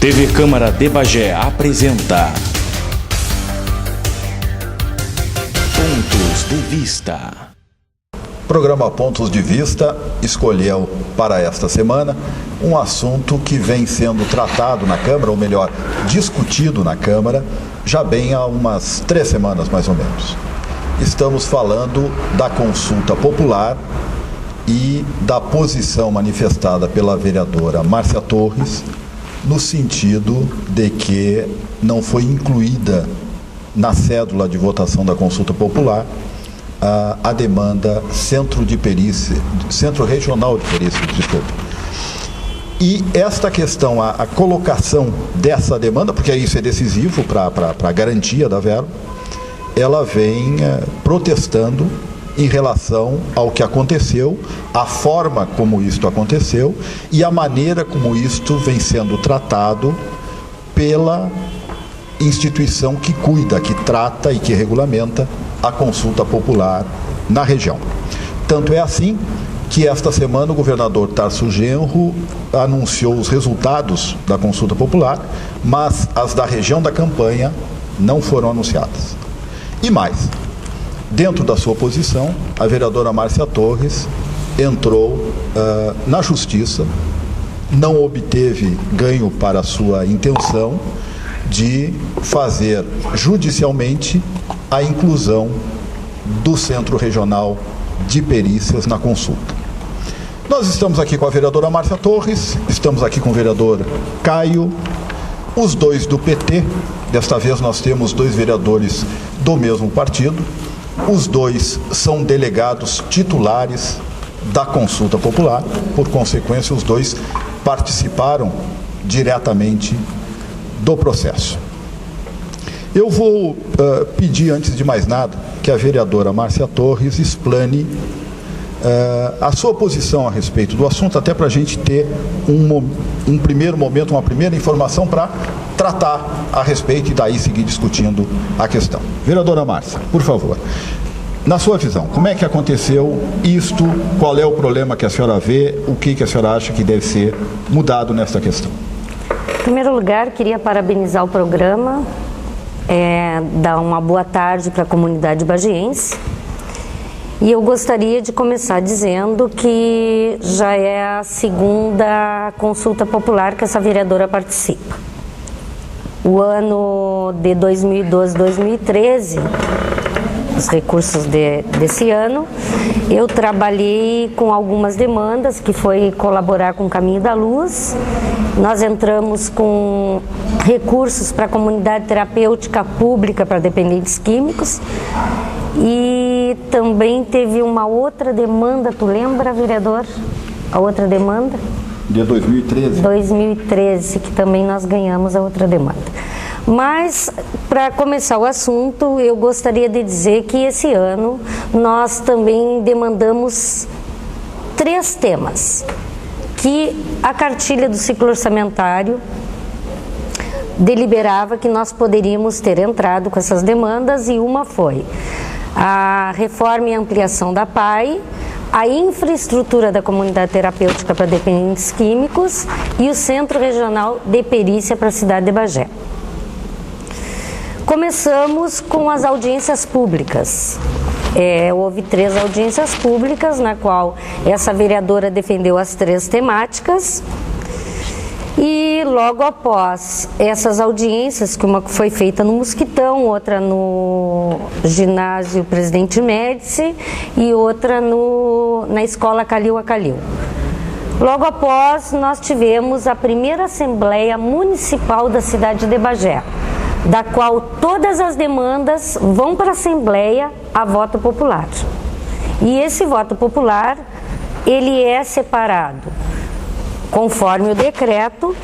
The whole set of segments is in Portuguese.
TV Câmara de Bagé apresenta Pontos de Vista. Programa Pontos de Vista escolheu para esta semana um assunto que vem sendo tratado na Câmara, ou melhor, discutido na Câmara, já bem há umas 3 semanas mais ou menos. Estamos falando da consulta popular e da posição manifestada pela vereadora Márcia Torres, no sentido de que não foi incluída na cédula de votação da consulta popular a demanda Centro Regional de Perícia, desculpe. E esta questão, a colocação dessa demanda, porque isso é decisivo para a garantia da verba, ela vem protestando em relação ao que aconteceu, a forma como isto aconteceu e a maneira como isto vem sendo tratado pela instituição que cuida, que trata e que regulamenta a consulta popular na região. Tanto é assim que esta semana o governador Tarso Genro anunciou os resultados da consulta popular, mas as da região da campanha não foram anunciadas. E mais, dentro da sua posição, a vereadora Márcia Torres entrou na justiça, não obteve ganho para a sua intenção de fazer judicialmente a inclusão do Centro Regional de Perícias na consulta. Nós estamos aqui com a vereadora Márcia Torres, estamos aqui com o vereador Caio, os dois do PT, desta vez nós temos 2 vereadores do mesmo partido, os 2 são delegados titulares da consulta popular, por consequência os 2 participaram diretamente do processo. Eu vou pedir, antes de mais nada, que a vereadora Márcia Torres explane a sua posição a respeito do assunto, até para a gente ter um primeiro momento, uma primeira informação para tratar a respeito e daí seguir discutindo a questão. Vereadora Márcia, por favor, na sua visão, como é que aconteceu isto, qual é o problema que a senhora vê, o que a senhora acha que deve ser mudado nesta questão? Em primeiro lugar, queria parabenizar o programa, dar uma boa tarde para a comunidade bagiense. E eu gostaria de começar dizendo que já é a 2ª consulta popular que essa vereadora participa. O ano de 2012, 2013, os recursos desse ano, eu trabalhei com algumas demandas, que foi colaborar com o Caminho da Luz. Nós entramos com recursos para a comunidade terapêutica pública para dependentes químicos e também teve uma outra demanda, tu lembra, vereador? A outra demanda? De 2013? 2013, que também nós ganhamos a outra demanda. Mas, para começar o assunto, eu gostaria de dizer que esse ano nós também demandamos 3 temas, que a cartilha do ciclo orçamentário deliberava que nós poderíamos ter entrado com essas demandas, e uma foi a reforma e ampliação da PAI, a infraestrutura da comunidade terapêutica para dependentes químicos e o Centro Regional de Perícia para a cidade de Bagé. Começamos com as audiências públicas. Houve 3 audiências públicas, na qual essa vereadora defendeu as 3 temáticas. E logo após essas audiências, que uma foi feita no Mosquitão, outra no ginásio Presidente Médici e outra na escola Calil a Calil. Logo após, nós tivemos a primeira Assembleia Municipal da cidade de Bagé, da qual todas as demandas vão para a Assembleia a voto popular. E esse voto popular, ele é separado, conforme o decreto,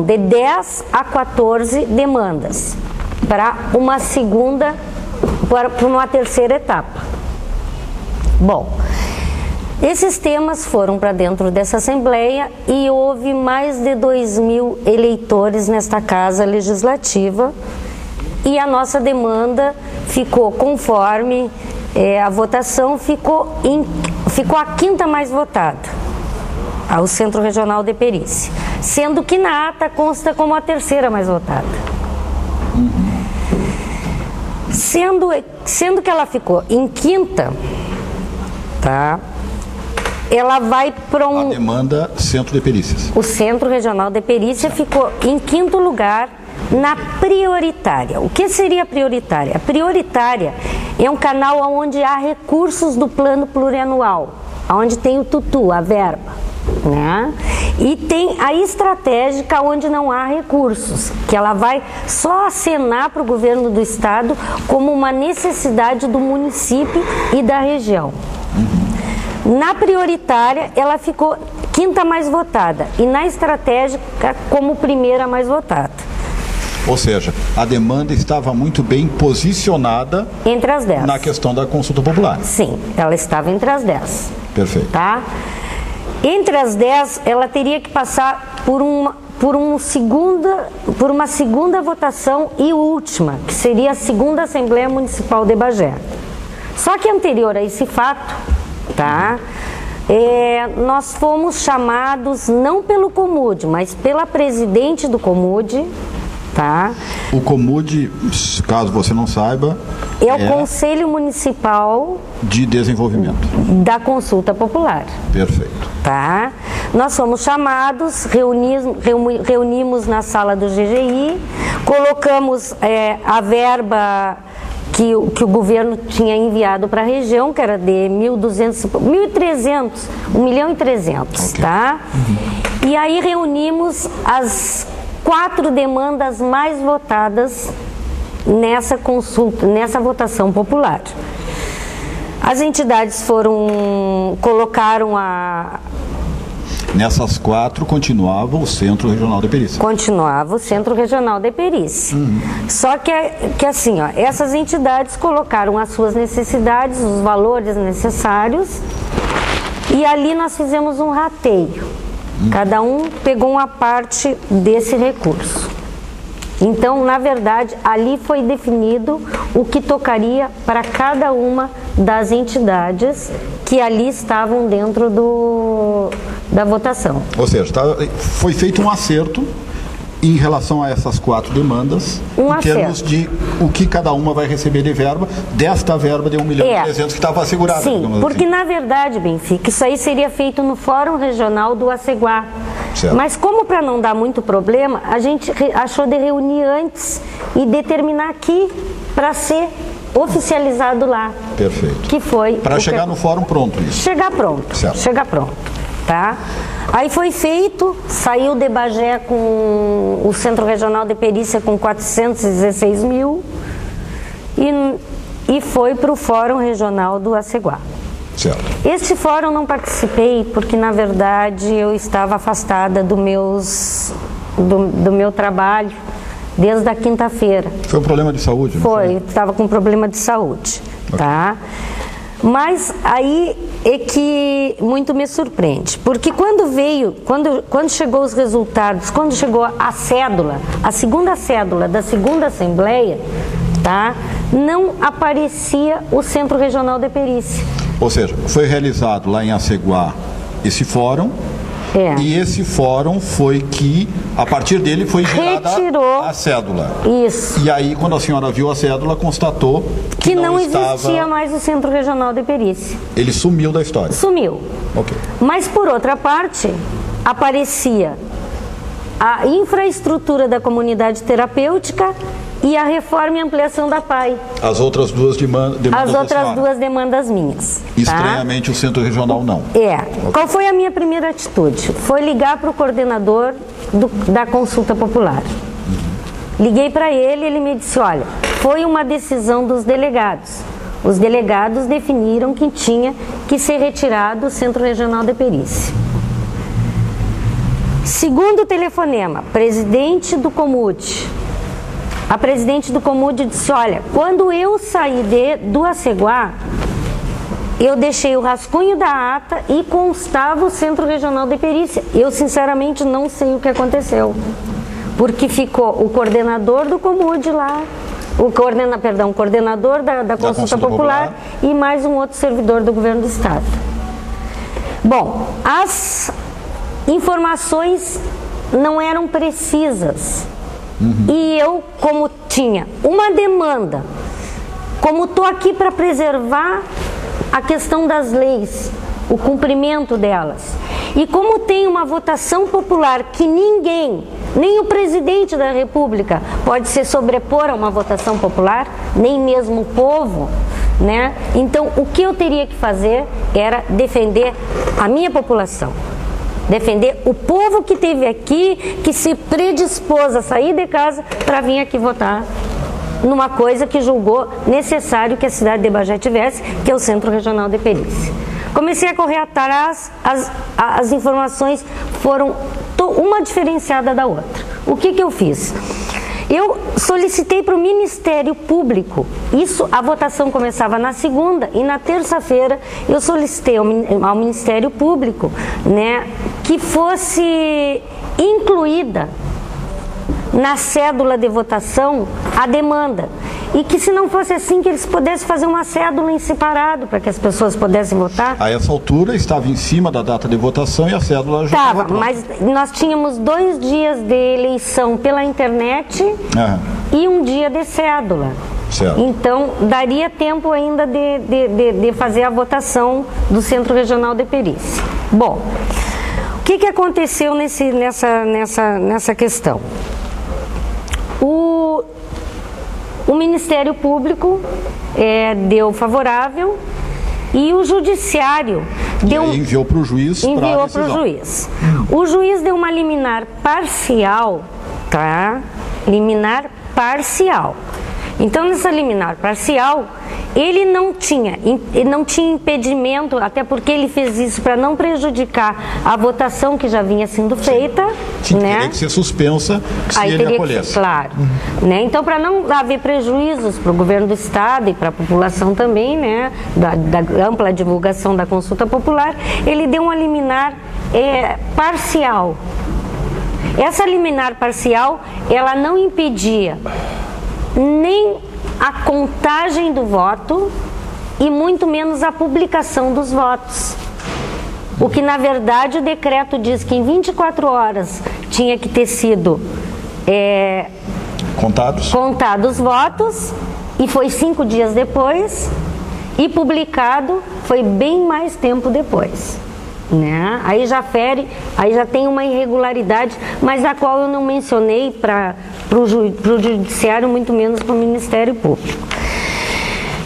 de 10 a 14 demandas, para uma terceira etapa. Bom, esses temas foram para dentro dessa Assembleia e houve mais de 2.000 eleitores nesta Casa Legislativa, e a nossa demanda ficou conforme a votação, ficou a 5ª mais votada, ao Centro Regional de Perícia. sendo que na ata consta como a terceira mais votada. Sendo que ela ficou em quinta, tá? Ela vai para A demanda Centro de Perícias. O Centro Regional de Perícia ficou em quinto lugar na prioritária. O que seria prioritária? A prioritária é um canal onde há recursos do plano plurianual, onde tem o tutu, a verba, né? E tem a estratégica onde não há recursos, que ela vai só acenar para o governo do estado como uma necessidade do município e da região. Na prioritária, ela ficou quinta mais votada e na estratégica como primeira mais votada. Ou seja, a demanda estava muito bem posicionada entre as 10. Na questão da consulta popular. Sim, ela estava entre as 10. Perfeito. Tá? Entre as 10, ela teria que passar por uma segunda votação e última, que seria a segunda Assembleia Municipal de Bagé. Só que anterior a esse fato, tá? Nós fomos chamados não pelo Comude, mas pela presidente do Comude, tá? O Comude, caso você não saiba, é o Conselho Municipal de Desenvolvimento da Consulta Popular. Perfeito. Tá? Nós fomos chamados, reunimos na sala do GGI, colocamos a verba que o governo tinha enviado para a região, que era de 1.300, 1,3 milhão, okay. Tá? E aí reunimos as 4 demandas mais votadas nessa consulta, nessa votação popular. As entidades colocaram Nessas 4 continuava o Centro Regional de Perícia. Continuava o Centro Regional de Perícia. Só que assim, ó, essas entidades colocaram as suas necessidades, os valores necessários, e ali nós fizemos um rateio. Cada um pegou uma parte desse recurso. Então, na verdade, ali foi definido o que tocaria para cada uma das entidades que ali estavam dentro da votação. Ou seja, foi feito um acerto em relação a essas 4 demandas, em termos de o que cada uma vai receber de verba, desta verba de 1,3 milhão que estava assegurada. Sim, porque na verdade, Benfica, isso aí seria feito no Fórum Regional do Aceguá. Certo. Mas como para não dar muito problema, a gente achou de reunir antes e determinar aqui para ser oficializado lá. Perfeito. Que foi... Para chegar no fórum pronto isso. Chegar pronto, certo. Chegar pronto, tá? Aí foi feito, saiu de Bagé com o Centro Regional de Perícia com 416 mil e foi para o Fórum Regional do Aceguá. Certo. Este fórum não participei porque, na verdade, eu estava afastada do meu trabalho desde a quinta-feira. Foi um problema de saúde, não foi? Estava com problema de saúde, tá? Mas aí é que muito me surpreende, porque quando chegou os resultados, quando chegou a cédula, a segunda cédula da segunda Assembleia, tá? Não aparecia o Centro Regional de Perícia. Ou seja, foi realizado lá em Aceguá esse fórum, e esse fórum foi que, a partir dele, foi gerada a cédula. Isso. E aí, quando a senhora viu a cédula, constatou que não existia mais o Centro Regional de Perícia. Ele sumiu da história. Sumiu. Ok. Mas, por outra parte, aparecia a infraestrutura da comunidade terapêutica e a reforma e ampliação da PAI. As outras 2 demandas As outras 2 demandas minhas. Estranhamente, o Centro Regional não. Okay. Qual foi a minha primeira atitude? Foi ligar para o coordenador da consulta popular. Liguei para ele me disse, olha, foi uma decisão dos delegados. Os delegados definiram que tinha que ser retirado o Centro Regional de Perícia. Segundo telefonema, presidente do Comude. A presidente do Comude disse, olha, quando eu saí do Aceguá, eu deixei o rascunho da ata e constava o Centro Regional de Perícia. Eu, sinceramente, não sei o que aconteceu. Porque ficou o coordenador do Comude lá, o coordenador da Consulta Popular e mais um outro servidor do governo do estado. Bom, as informações não eram precisas. E eu, como tinha uma demanda, como estou aqui para preservar a questão das leis, o cumprimento delas, e como tem uma votação popular que ninguém, nem o presidente da República pode se sobrepor a uma votação popular, nem mesmo o povo, né? Então, o que eu teria que fazer era defender a minha população, defender o povo que esteve aqui, que se predispôs a sair de casa para vir aqui votar numa coisa que julgou necessário que a cidade de Bagé tivesse, que é o Centro Regional de Perícia. Comecei a correr atrás, as informações foram uma diferenciada da outra. O que eu fiz? Eu solicitei para o Ministério Público, a votação começava na segunda, e na terça-feira eu solicitei ao Ministério Público, né, que fosse incluída na cédula de votação a demanda, e que se não fosse assim, que eles pudessem fazer uma cédula em separado para que as pessoas pudessem votar. A essa altura estava em cima da data de votação e a cédula já estava pronta. Mas nós tínhamos 2 dias de eleição pela internet e um dia de cédula. Certo. Então daria tempo ainda de fazer a votação do Centro Regional de Perícia. Bom, o que aconteceu nessa questão? O Ministério Público deu favorável e o Judiciário enviou para o juiz. Enviou para o juiz. O juiz deu uma liminar parcial, tá? Liminar parcial. Então, nessa liminar parcial, ele não tinha impedimento, até porque ele fez isso para não prejudicar a votação que já vinha sendo feita. Teria que ser suspensa se ele acolhesse. Claro. Né? Então, para não haver prejuízos para o governo do Estado e para a população também, né, da ampla divulgação da consulta popular, ele deu uma liminar parcial. Essa liminar parcial, ela não impedia nem a contagem do voto e muito menos a publicação dos votos. O que, na verdade, o decreto diz que em 24 horas tinha que ter sido contados os votos, e foi 5 dias depois, e publicado foi bem mais tempo depois. Né? Aí já tem uma irregularidade, mas a qual eu não mencionei para o Judiciário, muito menos para o Ministério Público.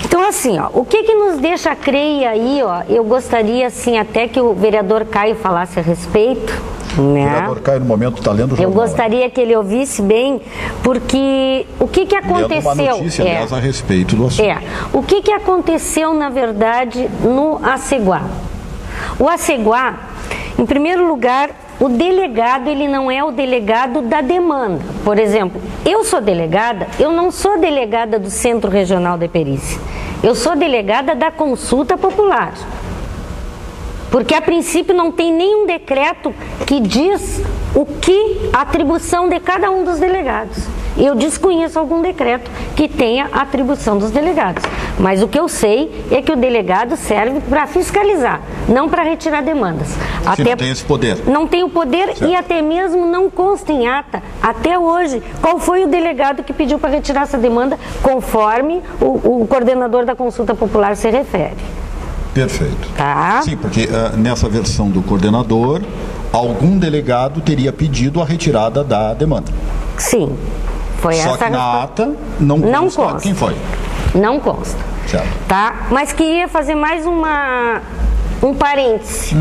Então, assim, o que nos deixa crer aí, eu gostaria, assim, até que o vereador Caio falasse a respeito. Né? O vereador Caio, no momento, está lendo o jornal. Eu gostaria que ele ouvisse bem, porque o que aconteceu... Lendo uma notícia, aliás, a respeito do assunto. O que aconteceu, na verdade, no Aceguá? O Aceguá, em primeiro lugar, o delegado, ele não é o delegado da demanda. Por exemplo, eu sou delegada, eu não sou delegada do Centro Regional de Perícia. Eu sou delegada da consulta popular. Porque, a princípio, não tem nenhum decreto que diz a atribuição de cada um dos delegados. Eu desconheço algum decreto que tenha a atribuição dos delegados. Mas o que eu sei é que o delegado serve para fiscalizar, não para retirar demandas. Não tem esse poder. Não tem o poder, certo. E até mesmo não consta em ata, até hoje, qual foi o delegado que pediu para retirar essa demanda, conforme o coordenador da consulta popular se refere. Perfeito. Tá? Sim, porque nessa versão do coordenador, algum delegado teria pedido a retirada da demanda. Sim. Foi Só essa que na ata não consta quem foi. Não consta. Certo. Tá? Mas queria fazer mais um parêntese.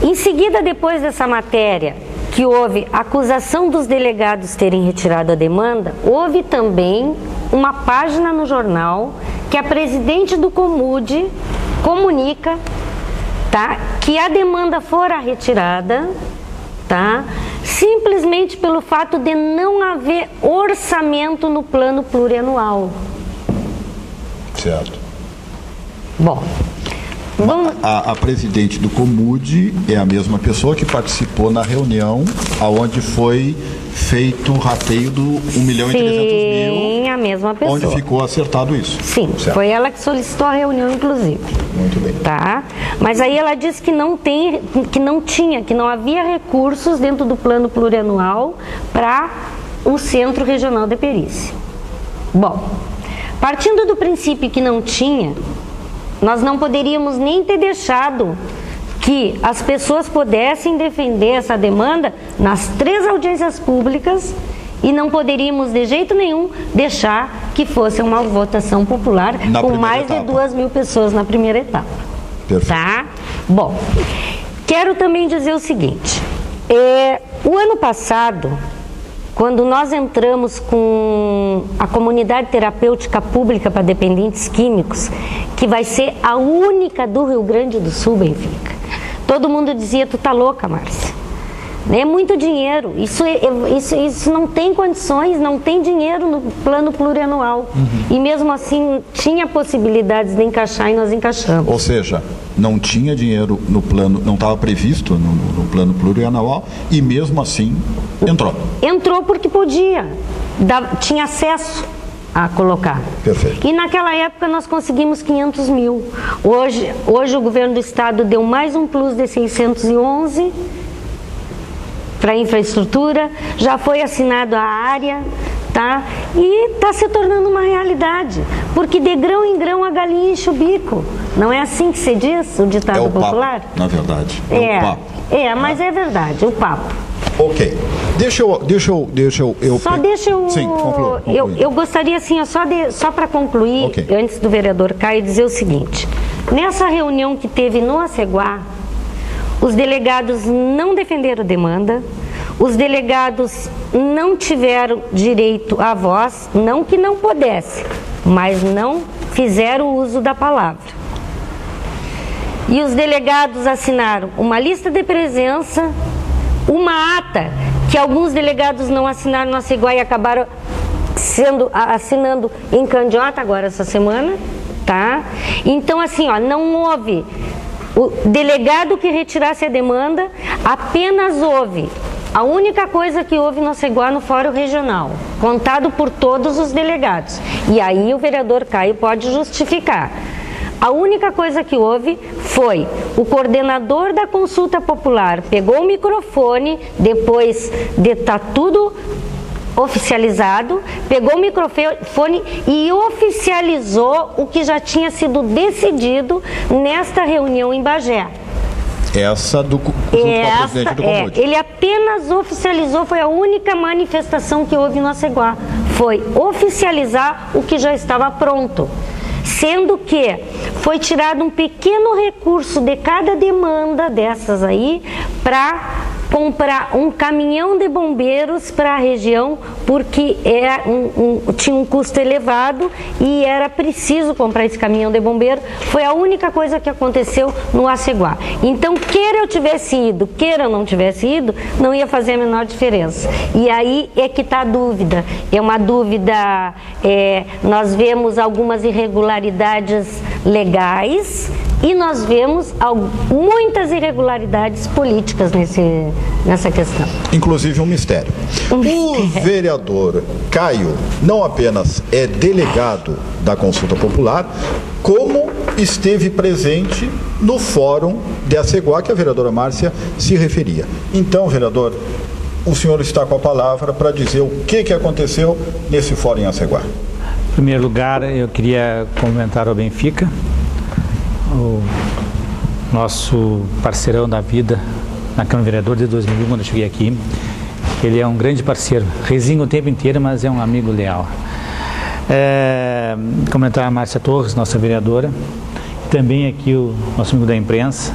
Em seguida, depois dessa matéria, que houve acusação dos delegados terem retirado a demanda, houve também uma página no jornal que a presidente do Comude comunica, tá, que a demanda fora retirada, tá, simplesmente pelo fato de não haver orçamento no plano plurianual. Certo. Bom, A presidente do Comude é a mesma pessoa que participou na reunião onde foi feito o rateio do 1,3 milhão. Sim, a mesma pessoa. Onde ficou acertado isso. Sim, certo. Foi ela que solicitou a reunião, inclusive. Muito bem. Tá? Mas aí ela disse que não havia recursos dentro do plano plurianual para o Centro Regional de Perícia. Bom, partindo do princípio que não tinha, nós não poderíamos nem ter deixado que as pessoas pudessem defender essa demanda nas 3 audiências públicas e não poderíamos de jeito nenhum deixar que fosse uma votação popular com mais de 2.000 pessoas na primeira etapa. Perfeito. Tá? Bom, quero também dizer o seguinte, o ano passado, quando nós entramos com a comunidade terapêutica pública para dependentes químicos, que vai ser a única do Rio Grande do Sul, Benfica, todo mundo dizia, tu tá louca, Márcia. É muito dinheiro, isso não tem condições, não tem dinheiro no plano plurianual. E mesmo assim tinha possibilidades de encaixar e nós encaixamos. Ou seja, não tinha dinheiro no plano, não estava previsto no plano plurianual e mesmo assim entrou. Entrou porque podia, tinha acesso a colocar. Perfeito. E naquela época nós conseguimos 500 mil. Hoje o governo do estado deu mais um plus de 611 para a infraestrutura, já foi assinado a área, tá? E está se tornando uma realidade, porque de grão em grão a galinha enche o bico. Não é assim que se diz, o ditado popular? Papo, na verdade. O papo. Mas é verdade, o papo. Ok. Deixa eu... Sim, conclua. Eu gostaria, assim, só para concluir, antes do vereador Caio, dizer o seguinte. Nessa reunião que teve no Aceguá, os delegados não defenderam demanda, os delegados não tiveram direito à voz, não que não pudesse, mas não fizeram uso da palavra. E os delegados assinaram uma lista de presença, uma ata que alguns delegados não assinaram no Aceguá e acabaram assinando em Candiota agora essa semana, tá? Então, assim, não houve o delegado que retirasse a demanda, apenas houve a única coisa que houve no Aceguá no Fórum Regional, contado por todos os delegados. E aí o vereador Caio pode justificar. A única coisa que houve foi o coordenador da consulta popular pegou o microfone, depois de estar tudo oficializado, pegou o microfone e oficializou o que já tinha sido decidido nesta reunião em Bagé. Essa junto com a presidente do Comude. Ele apenas oficializou, foi a única manifestação que houve no Aceguá. Foi oficializar o que já estava pronto. Sendo que foi tirado um pequeno recurso de cada demanda dessas aí para comprar um caminhão de bombeiros para a região, porque tinha um custo elevado e era preciso comprar esse caminhão de bombeiro. Foi a única coisa que aconteceu no Aceguá. Então, queira eu tivesse ido, queira eu não tivesse ido, não ia fazer a menor diferença. E aí é que está a dúvida. É uma dúvida, nós vemos algumas irregularidades legais e nós vemos muitas irregularidades políticas nessa questão. Inclusive um mistério. O vereador Caio não apenas é delegado da consulta popular, como esteve presente no fórum de Aceguá, que a vereadora Márcia se referia. Então, vereador, o senhor está com a palavra para dizer o que aconteceu nesse fórum em Aceguá. Em primeiro lugar, eu queria comentar ao Benfica, o nosso parceirão da vida na Câmara de Vereadores de 2001, quando eu cheguei aqui. Ele é um grande parceiro, resinga o tempo inteiro, mas é um amigo leal. Comentar a Márcia Torres, nossa vereadora, e também aqui o nosso amigo da imprensa,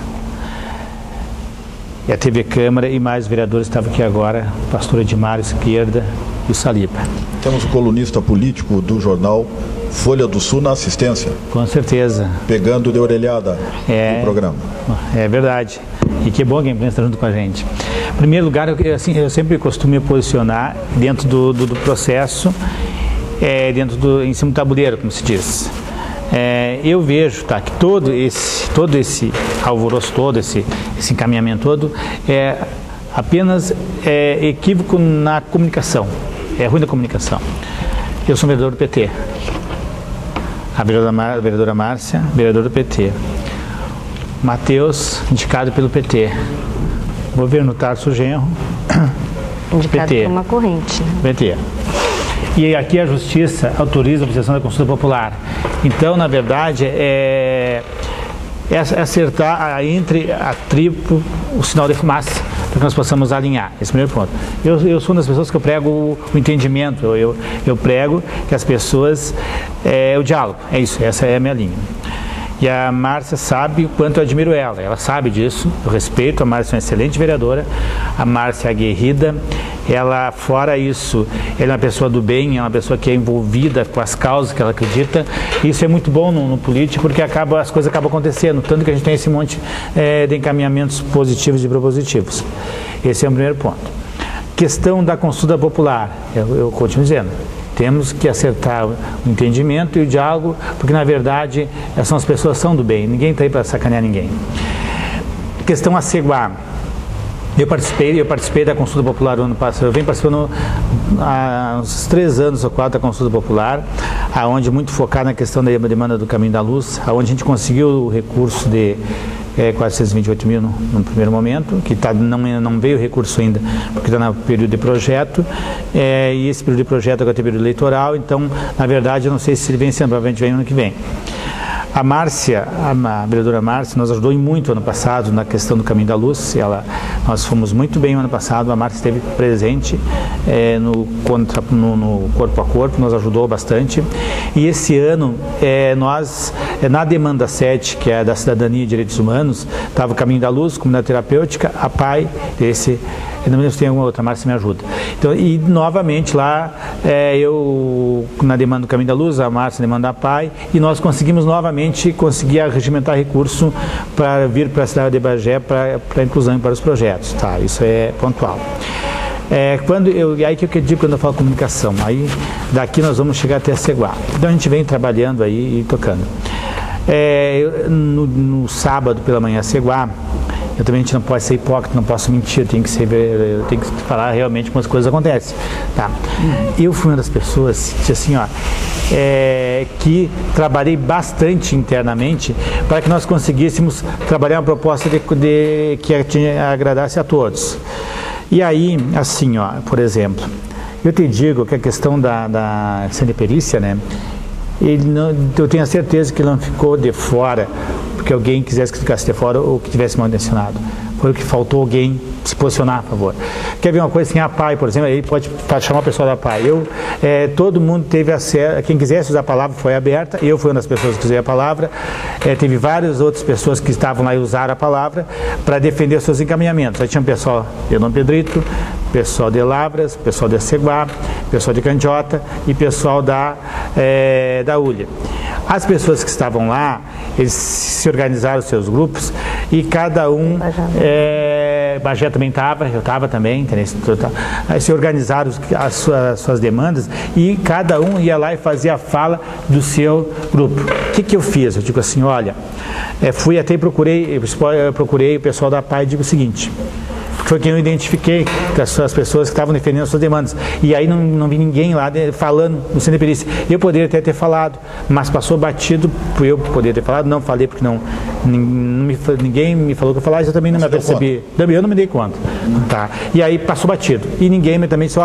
e a TV Câmara, e mais vereadores que estavam aqui agora, o pastor Edmário Esquerda e o Saliba. Temos o colunista político do jornal Folha do Sul na assistência. Com certeza. Pegando de orelhada no programa. É verdade. E que bom que a imprensa está junto com a gente. Em primeiro lugar, eu sempre costumo me posicionar dentro do processo, em cima do tabuleiro, como se diz. eu vejo, tá, que todo esse alvoroço todo, esse encaminhamento todo, é apenas equívoco na comunicação, é ruim na comunicação. Eu sou vereador do PT, a vereadora Márcia, vereador do PT, Matheus, indicado pelo PT, governo Tarso Genro, Indicado PT. por uma corrente. PT. E aqui a Justiça autoriza a obtenção da consulta popular. Então, na verdade, é acertar entre a tribo o sinal de fumaça, para que nós possamos alinhar. Esse é o primeiro ponto. Eu sou uma das pessoas que eu prego o entendimento, eu prego que as pessoas, o diálogo, é isso, essa é a minha linha. E a Márcia sabe o quanto eu admiro ela sabe disso, eu respeito, a Márcia é uma excelente vereadora, a Márcia é aguerrida, ela, fora isso, ela é uma pessoa do bem, é uma pessoa que é envolvida com as causas que ela acredita, e isso é muito bom no político, porque as coisas acabam acontecendo, tanto que a gente tem esse monte de encaminhamentos positivos e propositivos. Esse é o primeiro ponto. Questão da consulta popular, eu continuo dizendo, temos que acertar o entendimento e o diálogo, porque na verdade as pessoas são do bem, ninguém está aí para sacanear ninguém. Questão a Ceguá. Eu participei da consulta popular no ano passado, eu venho participando há uns 3 anos ou 4 da consulta popular, onde muito focado na questão da demanda do Caminho da Luz, onde a gente conseguiu o recurso de 428 mil no primeiro momento, que não veio o recurso ainda, porque está no período de projeto, e esse período de projeto agora tem período eleitoral, então, na verdade, eu não sei se ele vem sendo, provavelmente vem ano que vem. A Márcia, a vereadora Márcia, nos ajudou muito ano passado na questão do Caminho da Luz. Nós fomos muito bem no ano passado, a Márcia esteve presente no corpo a corpo, nos ajudou bastante. E esse ano, nós, na demanda 7, que é da Cidadania e Direitos Humanos, estava o Caminho da Luz, Comunidade Terapêutica, a PAI, eu não me lembro se tem alguma outra, a Márcia me ajuda. Então, e novamente lá, eu na demanda do Caminho da Luz, a Márcia demanda a PAI, e nós conseguimos novamente regimentar recurso para vir para a cidade de Bagé para inclusão e para os projetos, tá? Isso é pontual. E aí que eu digo quando eu falo comunicação, aí daqui nós vamos chegar até a Ceguá. Então a gente vem trabalhando aí e tocando. No sábado pela manhã, Ceguá, eu também, a gente não pode ser hipócrita, não posso mentir, eu tenho que falar realmente como as coisas acontecem, tá? Eu fui uma das pessoas, assim, que trabalhei bastante internamente para que nós conseguíssemos trabalhar uma proposta que agradasse a todos. E aí, assim, por exemplo, eu te digo que a questão da cineperícia, né? Eu tenho a certeza que ele não ficou de fora porque alguém quisesse que ficasse de fora ou que tivesse mal intencionado. Foi o que faltou alguém se posicionar a favor. Quer ver uma coisa assim, a PAI, por exemplo, aí pode chamar o pessoal da PAI. Todo mundo teve acesso, quem quisesse usar a palavra foi aberta, eu fui uma das pessoas que usei a palavra, teve várias outras pessoas que estavam lá e usaram a palavra para defender os seus encaminhamentos. Aí tinha um pessoal de Dom Pedrito, pessoal de Lavras, pessoal de Ceguá, pessoal de Candiota e pessoal da ULIA. As pessoas que estavam lá, eles se organizaram os seus grupos e cada um, Bagé também estava, eu estava também, aí se organizaram as suas demandas e cada um ia lá e fazia a fala do seu grupo. O que eu fiz? Eu digo assim, olha, fui até e procurei o pessoal da PAI e digo o seguinte, foi quem eu identifiquei, as pessoas que estavam defendendo as suas demandas. E aí não vi ninguém lá falando no centro de perícia. Eu poderia até ter falado, mas passou batido, eu poderia ter falado, não falei porque ninguém me falou que eu falasse, eu também não me apercebi. Eu não me dei conta. Tá? E aí passou batido. E ninguém também disse,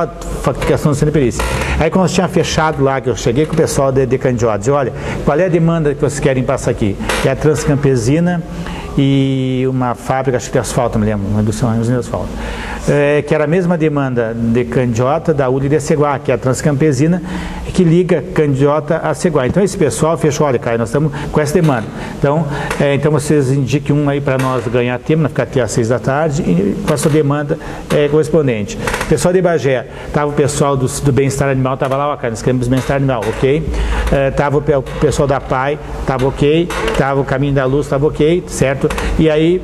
questão do centro de perícia. Aí quando nós tínhamos fechado lá, que eu cheguei com o pessoal de Candiota, disse, olha, qual é a demanda que vocês querem passar aqui? É a Transcampesina e uma fábrica, acho que de asfalto, me lembro, uma indústria de asfalto, que era a mesma demanda de Candiota, da ULI e de Ceguá, que é a Transcampesina, que liga Candiota a Ceguá. Então esse pessoal fechou, olha, Caio, nós estamos com essa demanda. Então vocês indiquem um aí para nós ganhar tempo, não ficar até às 6 da tarde, e com a sua demanda correspondente. O pessoal de Bagé, estava o pessoal do bem-estar animal, estava lá, Caio, nós queremos bem-estar animal, ok? Estava o pessoal da PAI, estava ok, estava o Caminho da Luz, estava ok, certo? E aí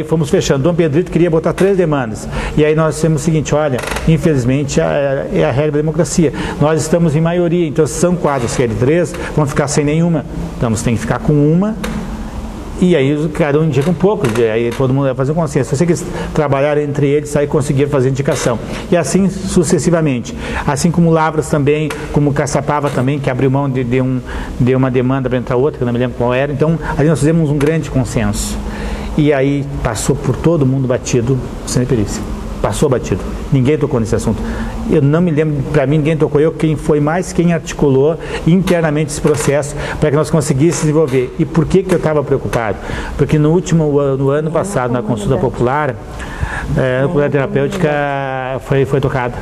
fomos fechando. Dom Pedrito queria botar 3 demandas. E aí nós dissemos o seguinte, olha, infelizmente é a regra da democracia. Nós estamos em maioria. Então, se são 4, se querem 3, vão ficar sem nenhuma. Então, você tem que ficar com uma. E aí cada um indica um pouco, aí todo mundo vai fazer um consenso. Eu sei que eles trabalharam entre eles, aí conseguiram fazer indicação. E assim sucessivamente. Assim como Lavras também, como Caçapava também, que abriu mão de uma demanda para entrar outra, que eu não me lembro qual era. Então, aí nós fizemos um grande consenso. E aí passou por todo mundo batido o Centro de Perícia. Passou batido. Ninguém tocou nesse assunto. Eu não me lembro, para mim ninguém tocou. Quem articulou internamente esse processo para que nós conseguíssemos desenvolver. E por que eu estava preocupado? Porque no ano passado, na consulta popular, a comunidade terapêutica foi tocada.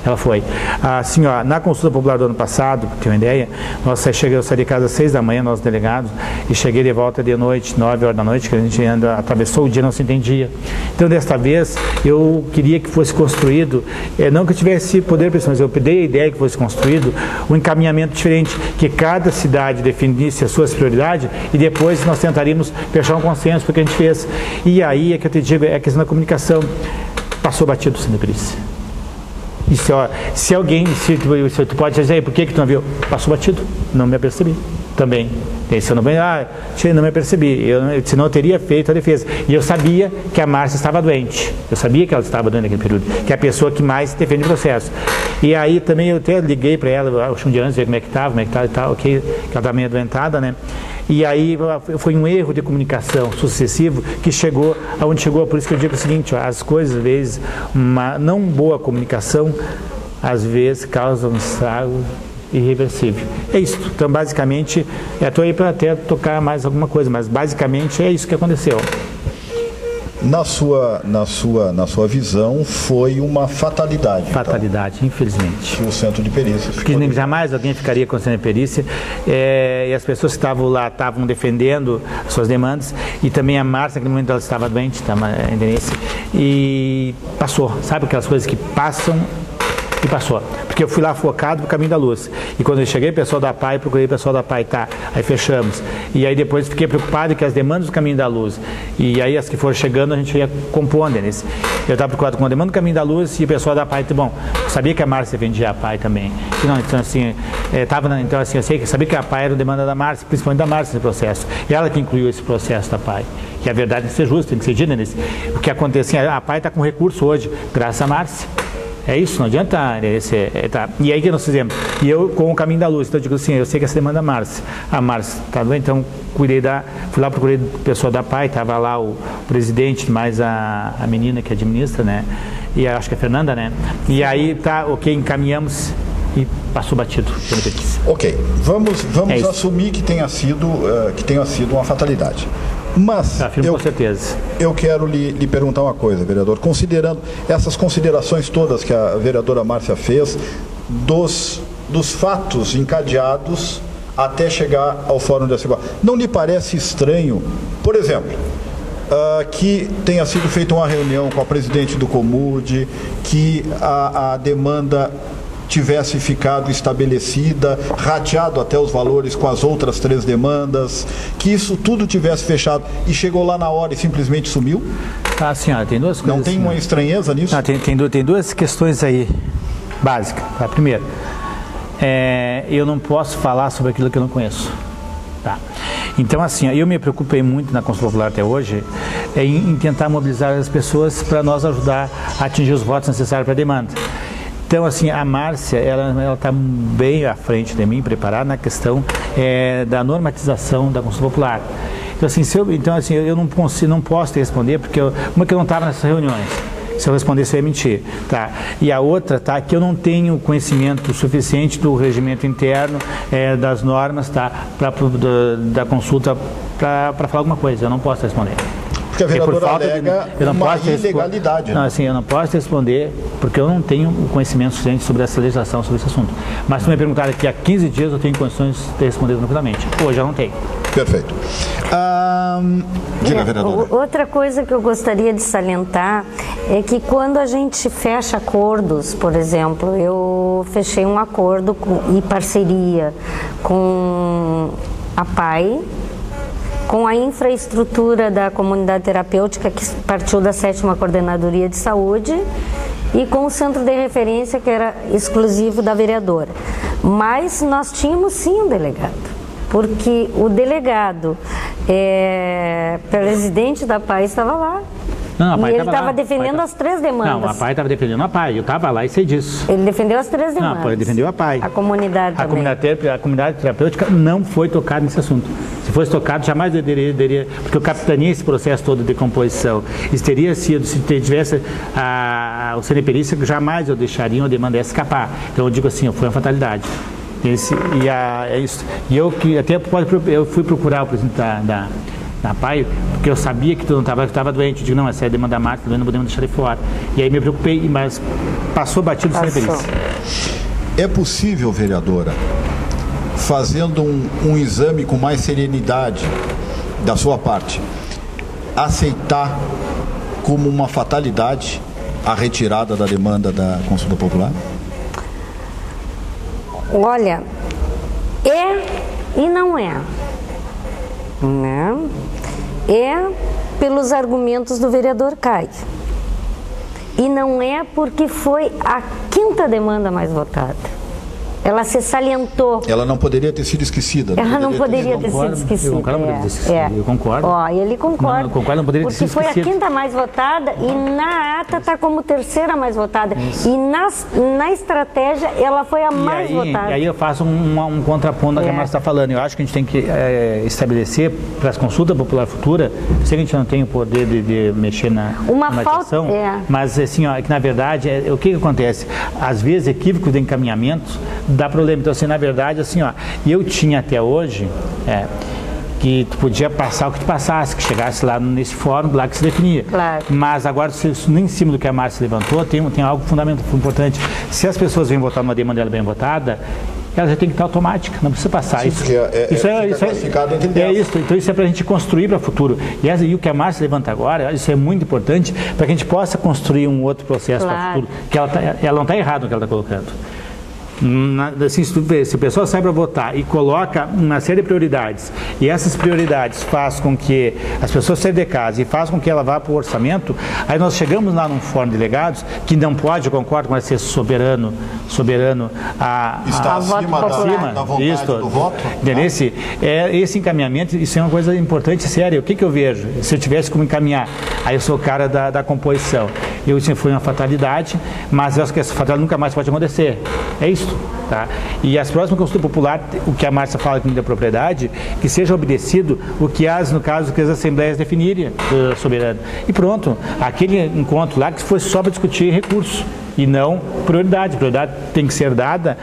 Ela foi. Assim, na consulta popular do ano passado, para ter uma ideia, eu saí de casa às 6 da manhã, nós delegados, e cheguei de volta de noite, 9 horas da noite, que a gente ainda atravessou o dia, não se entendia. Então, desta vez, eu queria que fosse construído, não que eu tivesse poder pressão, mas eu dei a ideia que fosse construído um encaminhamento diferente, que cada cidade definisse as suas prioridades e depois nós tentaríamos fechar um consenso, porque a gente fez. E aí é que eu te digo, é a questão da comunicação. Passou batido, Centro de Perícia. E se alguém, se tu pode dizer, por que tu não viu? Passou batido, não me apercebi também. Se eu não me apercebi, senão eu teria feito a defesa. E eu sabia que a Márcia estava doente, eu sabia que ela estava doente naquele período, que é a pessoa que mais defende o processo. E aí também eu até liguei para ela, um dia antes, ver como é que estava e tal, ok, que ela estava meio adoentada, né? E aí foi um erro de comunicação sucessivo que chegou aonde chegou. Por isso que eu digo o seguinte, as coisas, às vezes, uma não boa comunicação, às vezes causa um estrago irreversível. É isso. Então, basicamente, estou aí para até tocar mais alguma coisa, mas basicamente é isso que aconteceu. Na sua visão, foi uma fatalidade. Fatalidade, então, infelizmente. O Centro de Perícia. Porque jamais alguém ficaria com o Centro de Perícia. E as pessoas que estavam lá estavam defendendo suas demandas. E também a Márcia, naquele momento ela estava doente, estava em denúncia. E passou. Sabe aquelas coisas que passam e passou. Porque eu fui lá focado no Caminho da Luz. E quando eu cheguei, o pessoal da PAI, procurei o pessoal da PAI, aí fechamos. E aí depois fiquei preocupado que as demandas do Caminho da Luz, e aí as que foram chegando, a gente ia compondo. Eu estava preocupado com a demanda do Caminho da Luz e o pessoal da PAI, bom, eu sabia que a Márcia vendia a PAI também. Então assim, eu sabia que a PAI era a demanda da Márcia, principalmente da Márcia nesse processo. E ela que incluiu esse processo da PAI. Que a verdade tem que ser justa, tem que ser digna nisso. O que acontecia, a PAI está com recurso hoje, graças à Márcia. É isso, não adianta. E aí que nós fizemos? E eu com o Caminho da Luz, então eu digo assim, eu sei que essa demanda é Márcia. A Márcia está doente, então fui lá, procurei o pessoal da PAI, estava lá o presidente, mais a menina que administra, né? E acho que é a Fernanda, né? E aí encaminhamos e passou batido. Ok, vamos assumir que tenha sido uma fatalidade. Mas com certeza. Eu quero lhe perguntar uma coisa, vereador. Considerando essas considerações todas que a vereadora Márcia fez, dos fatos encadeados até chegar ao Fórum de Aceguá, não lhe parece estranho, por exemplo, que tenha sido feita uma reunião com a presidente do Comude, que a demanda tivesse ficado estabelecida, rateado até os valores com as outras 3 demandas, que isso tudo tivesse fechado e chegou lá na hora e simplesmente sumiu? Senhora, tem duas coisas. Não tem uma estranheza nisso? Tem duas questões aí básicas. Primeiro, eu não posso falar sobre aquilo que eu não conheço. Então, assim, eu me preocupei muito na Consulta Popular até hoje em tentar mobilizar as pessoas para nós ajudar a atingir os votos necessários para a demanda. Então, assim, a Márcia, ela está bem à frente de mim, preparada na questão da normatização da Consulta Popular. Então, assim, eu não posso te responder, porque uma que eu não estava nessas reuniões. Se eu respondesse, eu ia mentir. E a outra, que eu não tenho conhecimento suficiente do regimento interno, das normas, da consulta, para falar alguma coisa. Eu não posso responder. Porque a vereadora alega uma ilegalidade. Não, assim, eu não posso responder porque eu não tenho o conhecimento suficiente sobre essa legislação, sobre esse assunto. Mas se me perguntar daqui a 15 dias, eu tenho condições de responder tranquilamente. Hoje eu não tenho. Perfeito. Diga, vereadora. Outra coisa que eu gostaria de salientar é que quando a gente fecha acordos, por exemplo, eu fechei um acordo e parceria com a PAI, com a infraestrutura da comunidade terapêutica, que partiu da 7ª Coordenadoria de Saúde, e com o centro de referência, que era exclusivo da vereadora. Mas nós tínhamos sim um delegado, porque o delegado, presidente da PAI, estava lá. Não, e ele estava defendendo as 3 demandas. Não, a PAI estava defendendo a PAI, eu estava lá e sei disso. Ele defendeu as 3 demandas. Não, ele defendeu a PAI. A comunidade também. A comunidade terapêutica não foi tocada nesse assunto. Se fosse tocado, jamais eu deveria, porque eu capitaneei esse processo todo de decomposição. Isso teria sido, se tivesse o CNPerícia, jamais eu deixaria uma demanda dessa escapar. Então eu digo assim, foi uma fatalidade. É isso. E eu que até eu fui procurar o presidente da PAI, porque eu sabia que tu não estava doente. Eu digo, não, essa é a demanda da Marta, não podemos deixar ele fora. E aí me preocupei, mas passou batido sem perícia. É possível, vereadora, fazendo um exame com mais serenidade da sua parte, aceitar como uma fatalidade a retirada da demanda da consulta popular? Olha, é e não é. Né? É pelos argumentos do vereador Caio. E não é porque foi a 5ª demanda mais votada. Ela se salientou. Ela não poderia ter sido esquecida. Ela não poderia ter sido esquecida. Eu concordo. Ó, ele concorda. Não concordo, não poderia ter sido esquecida. Porque foi a 5ª mais votada e na ata está como 3ª mais votada. Isso. E na estratégia ela foi a mais votada. E aí eu faço um contraponto ao que a Márcia está falando. Eu acho que a gente tem que estabelecer para as consultas popular futura, eu sei que a gente não tem o poder de mexer na marcação, mas assim, ó, que na verdade, o que acontece? Às vezes, equívocos de encaminhamento dá problema. Então, assim, na verdade, assim, ó, eu tinha até hoje que tu podia passar o que tu passasse, que chegasse lá nesse fórum, lá que se definia. Claro. Mas agora, nem em cima do que a Márcia levantou, tem algo fundamental, importante. Se as pessoas vêm votar numa demanda dela bem votada, ela já tem que estar automática, não precisa passar. Sim, isso é classificado entre 10. Isso, então isso é para a gente construir para o futuro. E o que a Márcia levanta agora, isso é muito importante para que a gente possa construir um outro processo para o futuro, que ela não está errada no que ela está colocando. Assim, se o pessoal sai para votar e coloca uma série de prioridades, e essas prioridades faz com que as pessoas saiam de casa e faz com que ela vá para o orçamento, aí nós chegamos lá num fórum de delegados que não pode, eu concordo, mas ser soberano está acima da vontade do voto. Esse encaminhamento, isso é uma coisa importante e séria. O que eu vejo? Se eu tivesse como encaminhar, aí eu sou o cara da composição. Eu disse, foi uma fatalidade, mas eu acho que essa fatalidade nunca mais pode acontecer. É isso. Tá? E as próximas consultas populares, o que a Márcia fala aqui da propriedade, que seja obedecido o que no caso, que as assembleias definirem soberano. E pronto, aquele encontro lá que foi só para discutir recurso e não prioridade. Prioridade tem que ser dada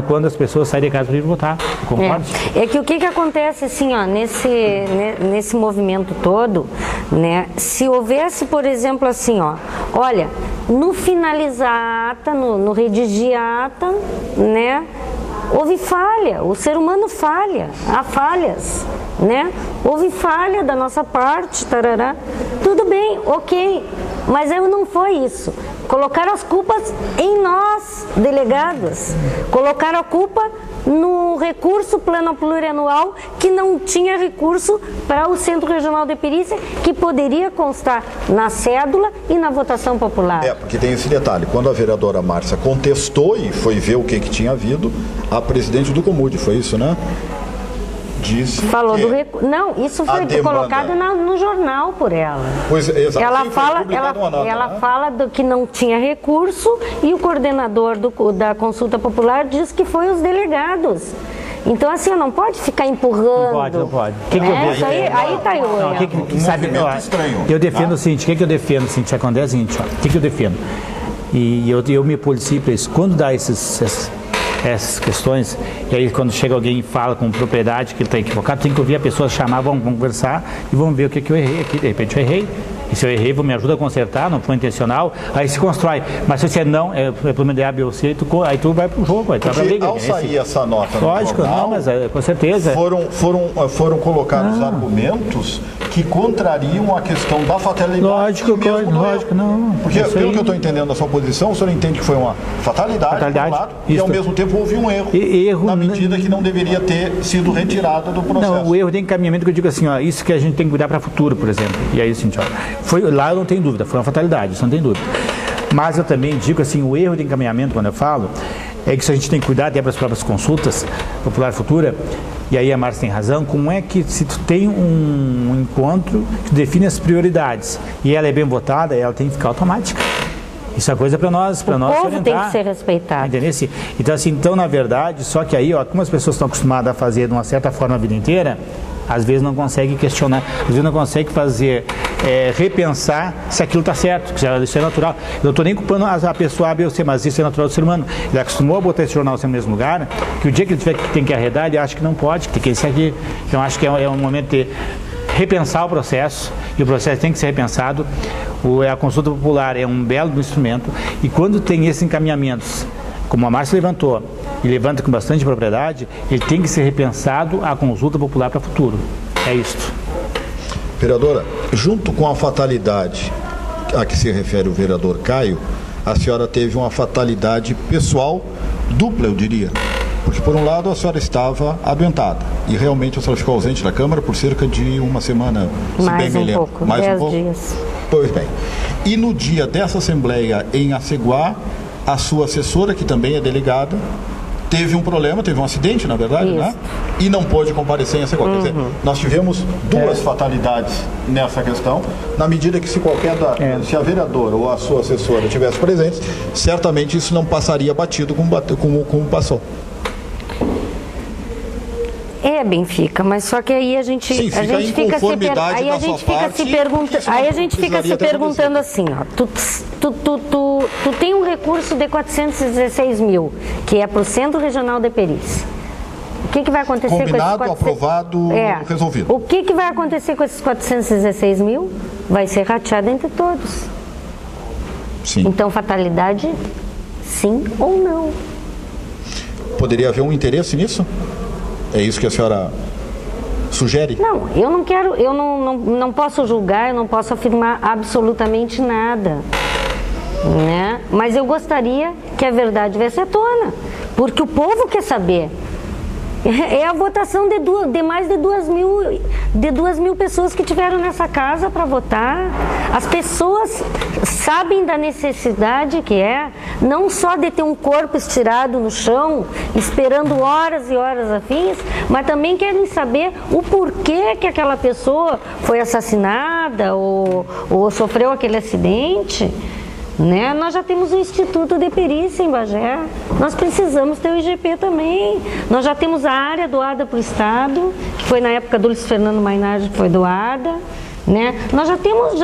quando as pessoas saírem de casa para ir votar. Concorda? É que o que acontece assim, ó, nesse movimento todo, né? Se houvesse, por exemplo, assim, ó, olha, no finalizar a ata, no redigir a ata, né? Houve falha, o ser humano falha, há falhas, né? Houve falha da nossa parte, tarará. Tudo bem, ok, mas não foi isso. Colocaram as culpas em nós, delegados. Colocaram a culpa no recurso plano plurianual, que não tinha recurso para o Centro Regional de Perícia, que poderia constar na cédula e na votação popular. Porque tem esse detalhe. Quando a vereadora Márcia contestou e foi ver o que tinha havido, a presidente do Comude, foi isso, né? Disse falou do recurso. Não, isso foi colocado no jornal por ela. Pois, exato. Ela fala do que não tinha recurso e o coordenador da consulta popular diz que foi os delegados. Então, assim, não pode ficar empurrando. Não pode. Aí está o estranho. Eu defendo o seguinte, o que eu defendo, Cintia, acontece o seguinte, o que eu defendo? E eu me policio para isso. Quando dá essas questões, e aí quando chega alguém e fala com propriedade que ele está equivocado, tem que ouvir a pessoa chamar, vamos conversar e vamos ver o que eu errei aqui. De repente eu errei. E se eu errei, me ajuda a consertar, não foi intencional, aí se constrói. Mas se você não, é problema de A, B ou C, aí tu vai pro jogo, aí tu vai pra briga. Ao sair essa nota no lógico, jornal, não, mas com certeza. Foram colocados argumentos que contrariam a questão da fatalidade. Lógico, não. Porque, pelo que eu estou entendendo da sua posição, o senhor entende que foi uma fatalidade por um lado, e ao mesmo tempo houve um erro na medida que não deveria ter sido retirada do processo. Não, o erro de encaminhamento que eu digo assim, ó, isso que a gente tem que cuidar para o futuro, por exemplo. E aí, assim, lá eu não tenho dúvida, foi uma fatalidade, isso não tem dúvida. Mas eu também digo assim, o erro de encaminhamento, quando eu falo, é que isso a gente tem que cuidar até para as próprias consultas popular futura, e aí a Márcia tem razão, como é que se tu tem um encontro que define as prioridades e ela é bem votada, ela tem que ficar automática. Isso é coisa para nós o povo orientar. tem que ser respeitado. Entendeu? Então, na verdade, só que aí, como as pessoas estão acostumadas a fazer de uma certa forma a vida inteira, às vezes não consegue questionar, às vezes não consegue fazer, repensar se aquilo está certo, que isso é natural. Eu não estou nem culpando a pessoa A, B ou C, mas isso é natural do ser humano. Ele acostumou a botar esse jornal no mesmo lugar, que o dia que ele tiver que tem que arredar, ele acha que não pode, que tem que ser aqui. Então, acho que é um momento de repensar o processo, e o processo tem que ser repensado. A consulta popular é um belo instrumento, e quando tem esses encaminhamentos, como a Márcia levantou, e levanta com bastante propriedade, ele tem que ser repensado a consulta popular para o futuro. É isto. Vereadora, junto com a fatalidade a que se refere o vereador Caio, a senhora teve uma fatalidade pessoal dupla, eu diria. Porque, por um lado, a senhora estava adoentada e realmente a senhora ficou ausente da Câmara por cerca de uma semana, se bem me lembro. Mais 10 dias. Pois bem. E no dia dessa Assembleia em Aceguá, a sua assessora, que também é delegada, teve um problema, teve um acidente, na verdade, né? E não pôde comparecer em Aceguá. Quer dizer, nós tivemos duas fatalidades nessa questão, na medida que se se a vereadora ou a sua assessora estivesse presentes, certamente isso não passaria batido como passou. Benfica, mas só que aí a gente fica se perguntando assim, tu tem um recurso de 416 mil, que é para o Centro Regional de Perícia. O que vai acontecer combinado, com esses aprovado, resolvido. O que vai acontecer com esses 416 mil? Vai ser rateado entre todos. Sim. Então, fatalidade, sim ou não? Poderia haver um interesse nisso? É isso que a senhora sugere? Não, eu não quero, eu não posso julgar, eu não posso afirmar absolutamente nada, né? Mas eu gostaria que a verdade viesse à tona, porque o povo quer saber. É a votação de mais de 2 mil pessoas que tiveram nessa casa para votar. As pessoas sabem da necessidade que é, não só de ter um corpo estirado no chão, esperando horas e horas a fins, mas também querem saber o porquê que aquela pessoa foi assassinada ou sofreu aquele acidente. Né? Nós já temos o Instituto de Perícia em Bagé, nós precisamos ter o IGP também, nós já temos a área doada para o Estado, que foi na época do Luiz Fernando Mainardi que foi doada, né? Nós já temos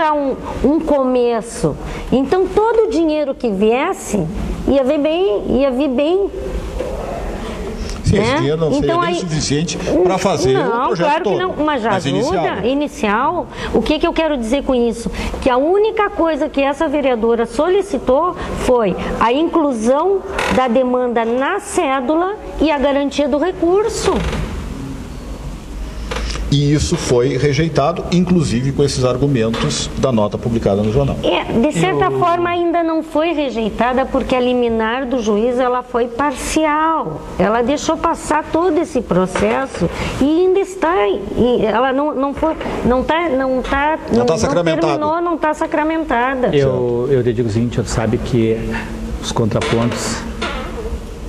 um começo, então todo o dinheiro que viesse ia vir bem. Sim, esse dinheiro não seria nem suficiente para fazer o projeto claro todo. Que não, mas já ajuda, inicial. O que eu quero dizer com isso? Que a única coisa que essa vereadora solicitou foi a inclusão da demanda na cédula e a garantia do recurso. E isso foi rejeitado, inclusive com esses argumentos da nota publicada no jornal. De certa forma ainda não foi rejeitada porque a liminar do juiz ela foi parcial. Ela deixou passar todo esse processo e ainda está, ela não está sacramentada. Eu te digo o seguinte, tu sabe que os contrapontos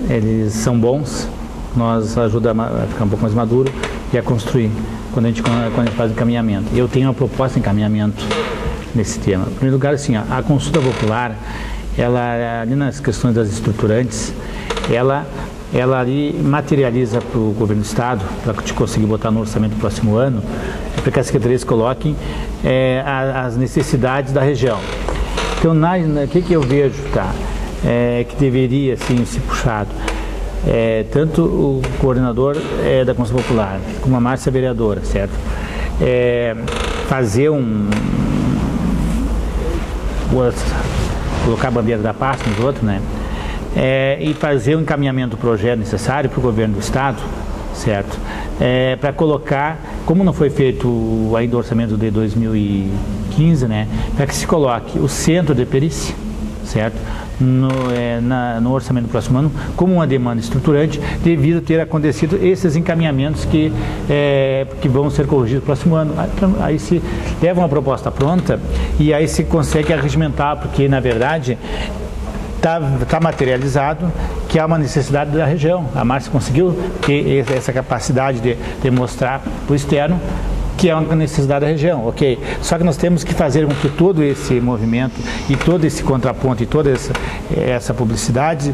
eles são bons, nós ajuda a ficar um pouco mais maduro e a construir. Quando a gente faz encaminhamento. Eu tenho uma proposta de encaminhamento nesse tema. Em primeiro lugar, assim, a consulta popular, ela ali nas questões das estruturantes, ela ali materializa para o governo do Estado, para te conseguir botar no orçamento do próximo ano, para que as secretarias coloquem as necessidades da região. Então, o que eu vejo, que deveria, assim, ser puxado? Tanto o coordenador da Consulta Popular, como a Márcia vereadora, certo? Fazer colocar a bandeira da paz nos outros, né? E fazer o encaminhamento do projeto necessário para o governo do Estado, certo? Para colocar, como não foi feito ainda o orçamento de 2015, né? Para que se coloque o centro de perícia, certo? No orçamento do próximo ano, como uma demanda estruturante, devido a ter acontecido esses encaminhamentos que vão ser corrigidos no próximo ano. Aí se leva uma proposta pronta e aí se consegue arregimentar, porque na verdade está materializado que há uma necessidade da região. A Márcia conseguiu ter essa capacidade de demonstrar para o externo que é uma necessidade da região, ok? Só que nós temos que fazer com que todo esse movimento e todo esse contraponto e toda essa publicidade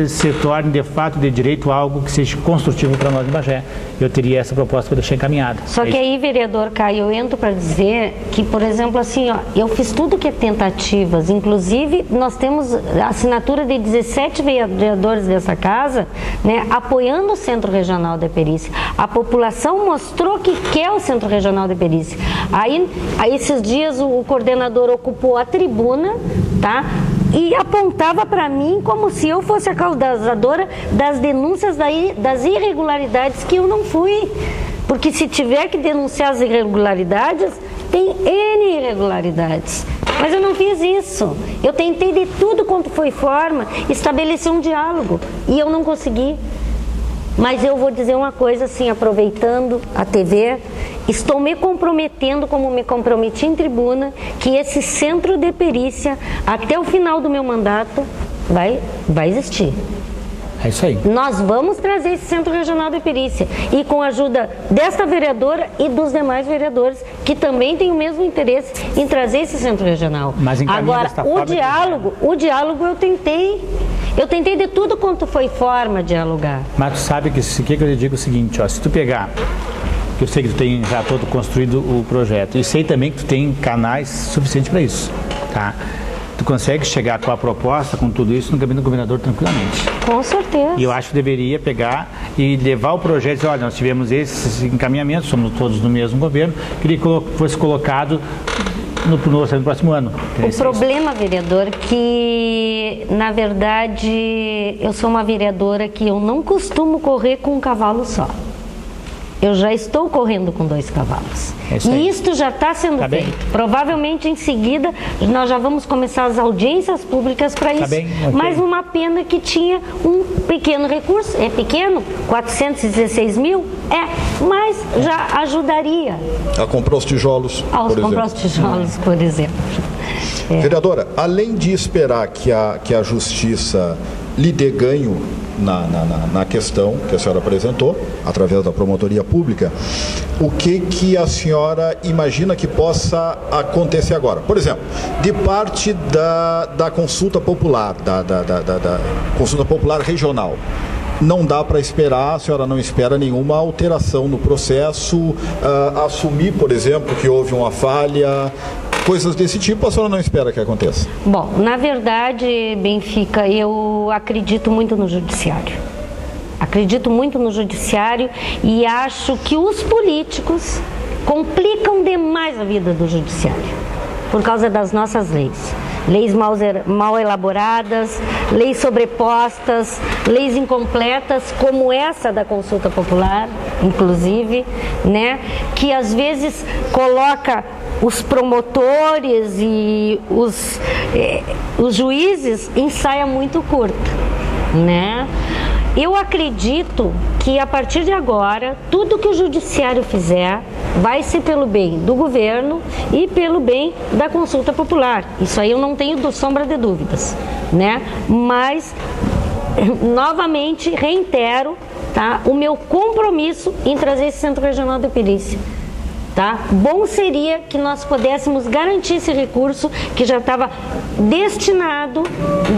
se torne de fato de direito algo que seja construtivo para nós em Bagé. Eu teria essa proposta para deixar encaminhada. Só que aí, vereador Caio, eu entro para dizer que, por exemplo, assim, ó, eu fiz tudo que é tentativas, inclusive nós temos a assinatura de 17 vereadores dessa casa, né, apoiando o Centro Regional de Perícia. A população mostrou que quer o Centro Regional de Perícia. Aí esses dias o coordenador ocupou a tribuna, tá? E apontava para mim como se eu fosse a causadora das denúncias das irregularidades que eu não fui. Porque se tiver que denunciar as irregularidades, tem N irregularidades. Mas eu não fiz isso. Eu tentei de tudo quanto foi forma estabelecer um diálogo e eu não consegui. Mas eu vou dizer uma coisa assim, aproveitando a TV, estou me comprometendo, como me comprometi em tribuna, que esse centro de perícia, até o final do meu mandato, vai existir. É isso aí. Nós vamos trazer esse Centro Regional de Perícia e com a ajuda desta vereadora e dos demais vereadores que também têm o mesmo interesse em trazer esse Centro Regional. Mas agora, o diálogo eu tentei de tudo quanto foi forma de dialogar. Mas tu sabe que eu lhe digo o seguinte, ó, se tu pegar, que eu sei que tu tem já todo construído o projeto, e sei também que tu tem canais suficientes para isso, tá? Tu consegue chegar com a proposta, com tudo isso, no gabinete do governador tranquilamente. Com certeza. E eu acho que deveria pegar e levar o projeto e dizer, olha, nós tivemos esses encaminhamentos, somos todos do mesmo governo, queria que fosse colocado no orçamento do próximo ano. O problema, vereador, que, na verdade, eu sou uma vereadora que eu não costumo correr com um cavalo só. Eu já estou correndo com 2 cavalos. E isto já está sendo feito. Bem. Provavelmente em seguida nós já vamos começar as audiências públicas para isso. Bem, okay. Mas uma pena que tinha um pequeno recurso. É pequeno? 416 mil? Mas já ajudaria. A comprar os tijolos, comprar os tijolos, por exemplo. Vereadora, além de esperar que a Justiça lhe dê ganho na questão que a senhora apresentou, através da promotoria pública, o que a senhora imagina que possa acontecer agora? Por exemplo, de parte da consulta popular, da consulta popular regional, não dá para esperar, a senhora não espera nenhuma alteração no processo, assumir, por exemplo, que houve uma falha, coisas desse tipo, a senhora não espera que aconteça? Bom, na verdade, Benfica, eu acredito muito no judiciário. Acredito muito no judiciário e acho que os políticos complicam demais a vida do judiciário por causa das nossas leis. Leis mal elaboradas, leis sobrepostas, leis incompletas, como essa da consulta popular, inclusive, né, que às vezes coloca os promotores e os juízes em saia muito curta, né? Eu acredito que a partir de agora, tudo que o judiciário fizer vai ser pelo bem do governo e pelo bem da consulta popular. Isso aí eu não tenho sombra de dúvidas, né? Mas, novamente, reitero, tá, o meu compromisso em trazer esse Centro Regional de Perícia. Tá? Bom seria que nós pudéssemos garantir esse recurso que já estava destinado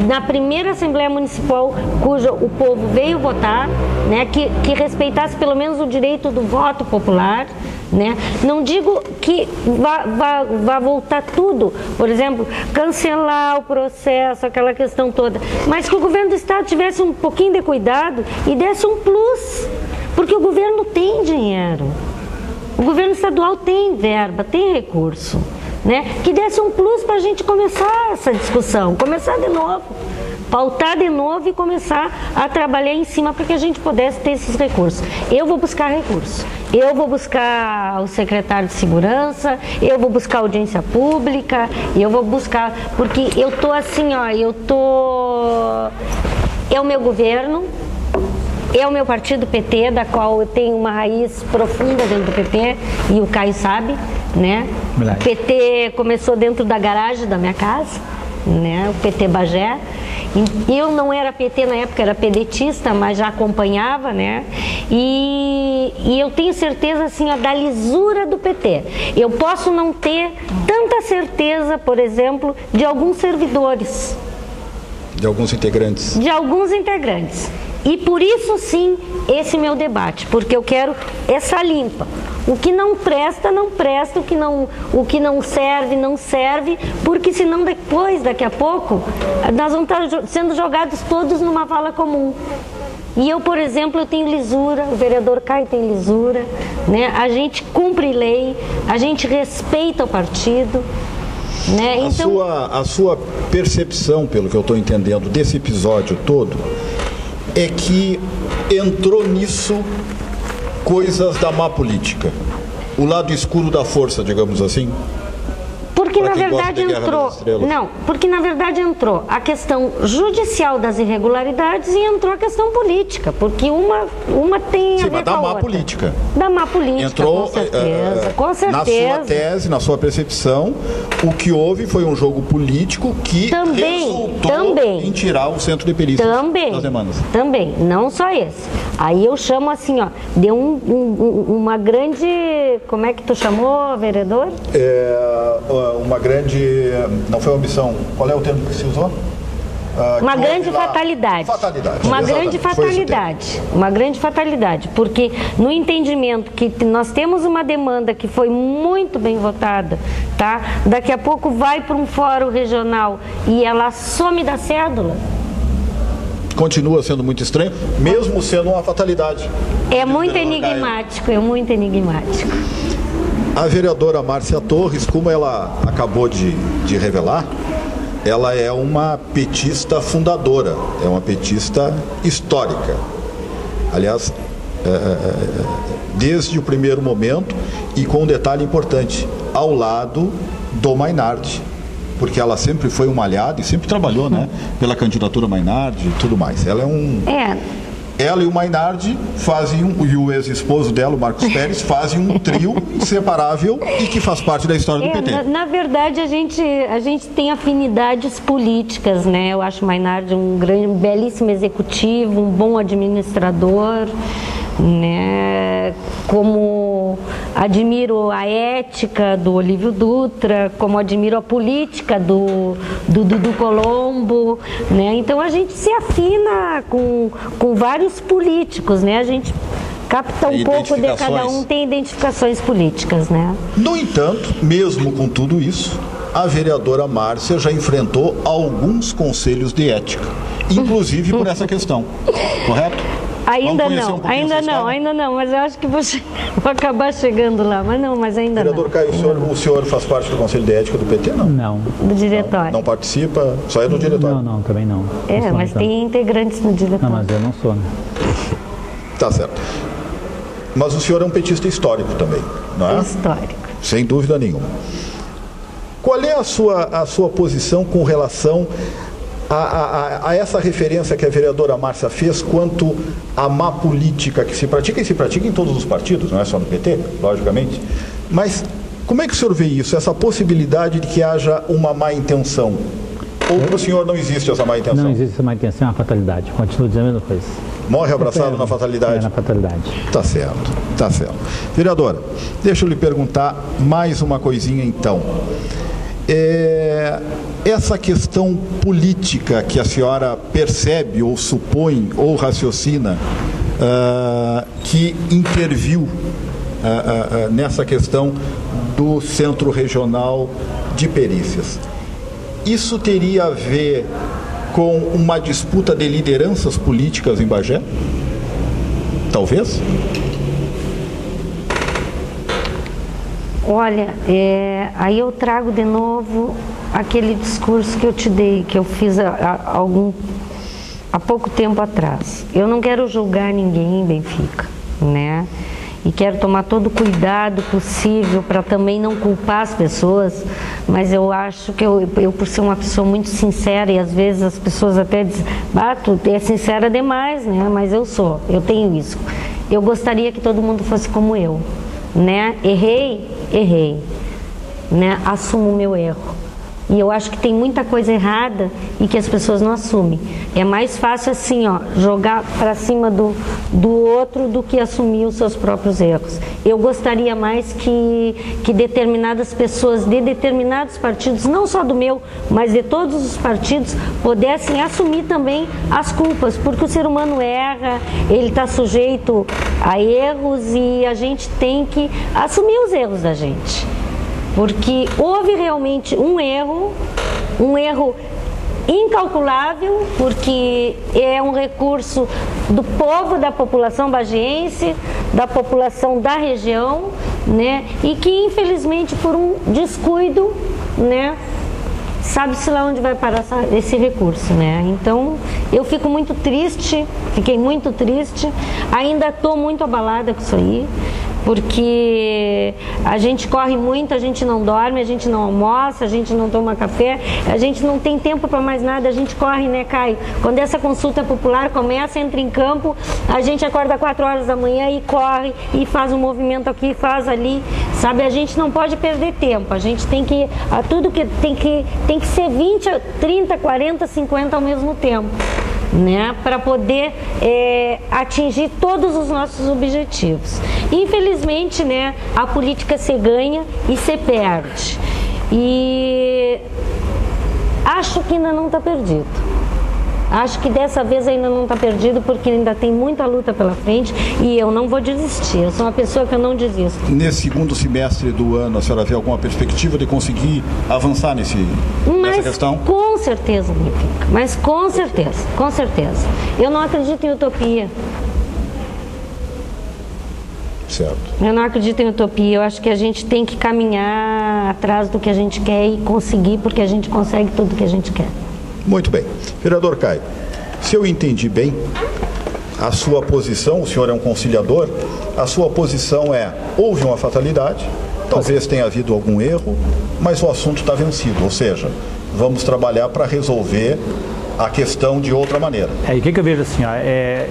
na primeira Assembleia Municipal, cujo o povo veio votar, né? Que respeitasse pelo menos o direito do voto popular, né? Não digo que vá voltar tudo, por exemplo, cancelar o processo, aquela questão toda, mas que o governo do estado tivesse um pouquinho de cuidado e desse um plus, porque o governo tem dinheiro. O governo estadual tem verba, tem recurso, né? Que desse um plus para a gente começar essa discussão, começar de novo, pautar de novo e começar a trabalhar em cima para que a gente pudesse ter esses recursos. Eu vou buscar recursos, eu vou buscar o secretário de segurança, eu vou buscar audiência pública, eu vou buscar, porque eu tô assim, ó, é o meu governo. É o meu partido PT, da qual eu tenho uma raiz profunda dentro do PT, e o Caio sabe, né? O PT começou dentro da garagem da minha casa, né? O PT Bagé. Eu não era PT na época, era pedetista, mas já acompanhava, né? E eu tenho certeza, assim, ó, da lisura do PT. Eu posso não ter tanta certeza, por exemplo, de alguns servidores. De alguns integrantes. De alguns integrantes. E por isso, sim, esse meu debate, porque eu quero essa limpa. O que não presta, não presta, o que não serve, não serve, porque senão depois, daqui a pouco, nós vamos estar sendo jogados todos numa vala comum. E eu, por exemplo, eu tenho lisura, o vereador Caio tem lisura, né? A gente cumpre lei, a gente respeita o partido, né? Então, A sua percepção, pelo que eu estou entendendo, desse episódio todo, é que entrou nisso coisas da má política. O lado escuro da força, digamos assim. porque na verdade entrou. Não, porque na verdade entrou a questão judicial das irregularidades e entrou a questão política, porque uma tem a ver com a outra. Da má política. Da má política, entrou, com certeza, com certeza. Na sua tese, na sua percepção, o que houve foi um jogo político que resultou em tirar o centro de perícia das demandas. Também, não só esse. Aí eu chamo assim, ó, deu uma grande, como é que tu chamou, vereador? Uma grande, não foi omissão, qual é o termo que se usou? Uma grande fatalidade. Uma grande fatalidade. Uma grande fatalidade, porque no entendimento que nós temos uma demanda que foi muito bem votada, tá? Daqui a pouco vai para um fórum regional e ela some da cédula. Continua sendo muito estranho, mesmo sendo uma fatalidade. É muito enigmático, é muito enigmático. A vereadora Márcia Torres, como ela acabou de revelar, ela é uma petista fundadora, é uma petista histórica. Aliás, desde o primeiro momento, e com um detalhe importante, ao lado do Mainardi, porque ela sempre foi uma aliada e sempre trabalhou, né, pela candidatura Mainardi e tudo mais. Ela Ela e o Mainardi e o ex-esposo dela, o Marcos Pérez, fazem um trio inseparável e que faz parte da história do PT. Na verdade, a gente tem afinidades políticas, né? Eu acho o Mainardi um belíssimo executivo, um bom administrador, né? Como admiro a ética do Olívio Dutra, como admiro a política do Colombo, né? Então a gente se afina com vários políticos, né? A gente capta um pouco de cada um, tem identificações políticas, né? No entanto, mesmo com tudo isso, a vereadora Márcia já enfrentou alguns conselhos de ética, inclusive por essa questão, correto? Ainda não, mas eu acho que vou acabar chegando lá, mas ainda vereador não. Caio, o senhor faz parte do Conselho de Ética do PT, não? Não. Do diretório. Não participa, só é do diretório? Não, também não. Mas tem integrantes no diretório. Não, mas eu não sou, né? Tá certo. Mas o senhor é um petista histórico também, não é? Histórico. Sem dúvida nenhuma. Qual é a sua posição com relação a essa referência que a vereadora Márcia fez quanto à má política que se pratica, e se pratica em todos os partidos, não é só no PT, logicamente, mas como é que o senhor vê isso, essa possibilidade de que haja uma má intenção? Ou para o senhor não existe essa má intenção? Não existe essa má intenção, é uma fatalidade, continuo dizendo a mesma coisa. Morre abraçado na fatalidade? Na fatalidade. Tá certo. Vereadora, deixa eu lhe perguntar mais uma coisinha então. Essa questão política que a senhora percebe ou supõe ou raciocina que interviu nessa questão do Centro Regional de Perícias, isso teria a ver com uma disputa de lideranças políticas em Bagé? Talvez? Olha, aí eu trago de novo aquele discurso que eu te dei, que eu fiz há pouco tempo atrás. Eu não quero julgar ninguém em Benfica, né? E quero tomar todo o cuidado possível para também não culpar as pessoas, mas eu acho que eu por ser uma pessoa muito sincera, e às vezes as pessoas até dizem, tu é sincera demais, né? Mas eu tenho isso. Eu gostaria que todo mundo fosse como eu, né? Errei, né? Assumo o meu erro, E eu acho que tem muita coisa errada e que as pessoas não assumem. É mais fácil assim, ó, jogar para cima do outro do que assumir os seus próprios erros. Eu gostaria mais que determinadas pessoas de determinados partidos, não só do meu, mas de todos os partidos, pudessem assumir também as culpas, porque o ser humano erra, ele está sujeito a erros e a gente tem que assumir os erros da gente. Porque houve realmente um erro incalculável, porque é um recurso do povo, da população bagiense, da população da região, né? E que infelizmente por um descuido, né? Sabe-se lá onde vai parar esse recurso, né? Então, eu fico muito triste, fiquei muito triste, ainda estou muito abalada com isso aí, porque a gente corre muito, a gente não dorme, a gente não almoça, a gente não toma café, a gente não tem tempo para mais nada, a gente corre, né, Caio? Quando essa consulta popular começa, entra em campo, a gente acorda 4 horas da manhã e corre, e faz um movimento aqui, faz ali, sabe? A gente não pode perder tempo, a gente tem que, tudo que tem que ser 20, 30, 40, 50 ao mesmo tempo, né, para poder atingir todos os nossos objetivos. Infelizmente, né, a política se ganha e se perde. E acho que ainda não está perdido. Acho que dessa vez ainda não está perdido, porque ainda tem muita luta pela frente e eu não vou desistir. Eu sou uma pessoa que eu não desisto. Nesse segundo semestre do ano, a senhora vê alguma perspectiva de conseguir avançar nessa questão? Com certeza, Benfica. Mas com certeza, com certeza. Eu não acredito em utopia. Certo. Eu não acredito em utopia. Eu acho que a gente tem que caminhar atrás do que a gente quer e conseguir, porque a gente consegue tudo que a gente quer. Muito bem. Vereador Caio, se eu entendi bem, a sua posição, o senhor é um conciliador, a sua posição é: houve uma fatalidade, talvez tenha havido algum erro, mas o assunto está vencido, ou seja, vamos trabalhar para resolver a questão de outra maneira. E o que eu vejo assim, ó,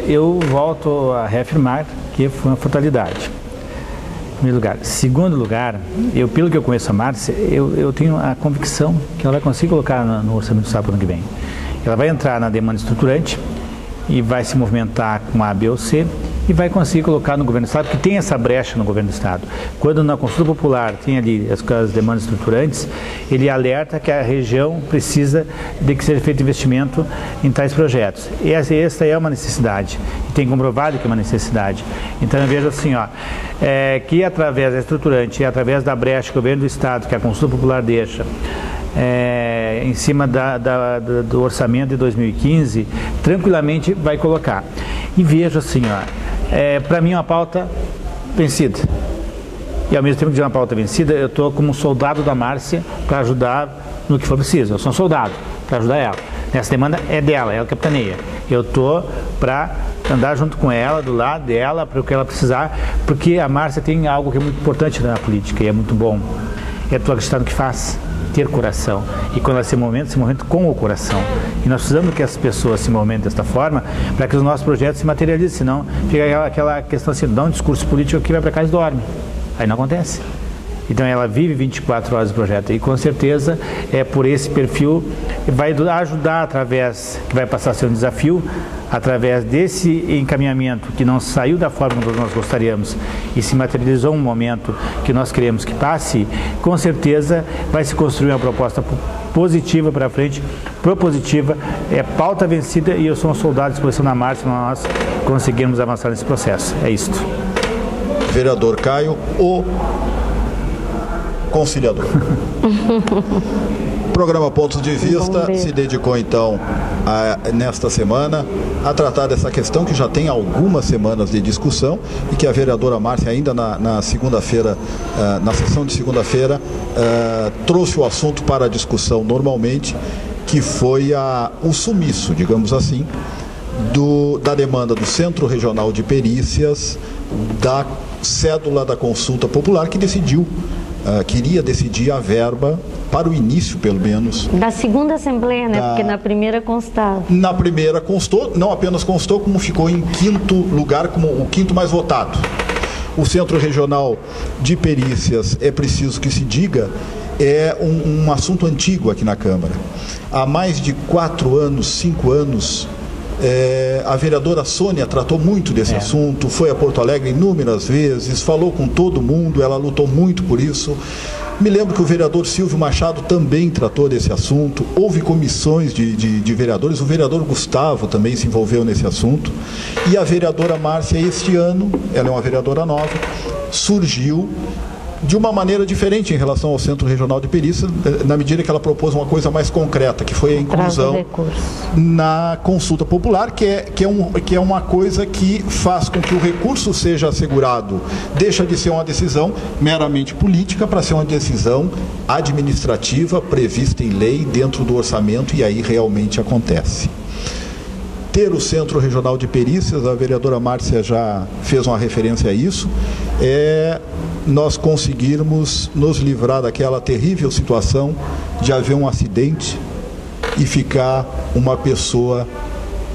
eu volto a reafirmar que foi uma fatalidade. Em primeiro lugar. Segundo lugar, pelo que eu conheço a Márcia, eu tenho a convicção que ela vai conseguir colocar no orçamento do Estado para o ano que vem. Ela vai entrar na demanda estruturante e vai se movimentar com A, B ou C e vai conseguir colocar no governo do Estado, porque tem essa brecha no governo do Estado. Quando na consulta popular tem ali as demandas estruturantes, ele alerta que a região precisa de que seja feito investimento em tais projetos. E essa é uma necessidade, e tem comprovado que é uma necessidade. Então eu vejo assim, ó, que através da estruturante e através da brecha que o governo do Estado, que a consulta popular deixa, em cima do orçamento de 2015, tranquilamente vai colocar. E vejo assim, ó, para mim é uma pauta vencida. E ao mesmo tempo que é uma pauta vencida, eu estou como soldado da Márcia para ajudar no que for preciso. Eu sou um soldado para ajudar ela. Essa demanda é dela, ela capitaneia. Eu estou para andar junto com ela, do lado dela, para o que ela precisar, porque a Márcia tem algo que é muito importante na política e é muito bom. É tu acreditar no que faz, ter coração. E quando ela se movimenta com o coração. E nós precisamos que as pessoas se movimentem desta forma para que os nossos projetos se materializem, senão fica aquela questão assim, dá um discurso político que vai para casa e dorme. Aí não acontece. Então ela vive 24 horas do projeto e com certeza por esse perfil vai ajudar através, que vai passar a ser um desafio, através desse encaminhamento que não saiu da forma como nós gostaríamos e se materializou um momento que nós queremos que passe, com certeza vai se construir uma proposta positiva para frente, propositiva, pauta vencida, e eu sou um soldado à disposição da Márcia, nós conseguirmos avançar nesse processo. É isto. Vereador Caio, o conciliador. O programa Pontos de Vista se dedicou então nesta semana a tratar dessa questão que já tem algumas semanas de discussão e que a vereadora Márcia ainda na segunda-feira, na sessão de segunda-feira, trouxe o assunto para a discussão normalmente, que foi o sumiço, digamos assim, da demanda do Centro Regional de Perícias, da cédula da consulta popular que queria decidir a verba para o início, pelo menos. Da segunda Assembleia, né? Porque na primeira constava. Na primeira constou, não apenas constou, como ficou em quinto lugar, como o quinto mais votado. O Centro Regional de Perícias, é preciso que se diga é um assunto antigo aqui na Câmara. Há mais de 4 anos, 5 anos, a vereadora Sônia tratou muito desse assunto, foi a Porto Alegre inúmeras vezes, falou com todo mundo, ela lutou muito por isso. Me lembro que o vereador Silvio Machado também tratou desse assunto, houve comissões de vereadores, o vereador Gustavo também se envolveu nesse assunto, e a vereadora Márcia, este ano, ela é uma vereadora nova, surgiu de uma maneira diferente em relação ao Centro Regional de Perícia, na medida que ela propôs uma coisa mais concreta, que foi a inclusão na consulta popular, que é uma coisa que faz com que o recurso seja assegurado, deixa de ser uma decisão meramente política para ser uma decisão administrativa prevista em lei dentro do orçamento, e aí realmente acontece. Ter o Centro Regional de Perícias, a vereadora Márcia já fez uma referência a isso, nós conseguirmos nos livrar daquela terrível situação de haver um acidente e ficar uma pessoa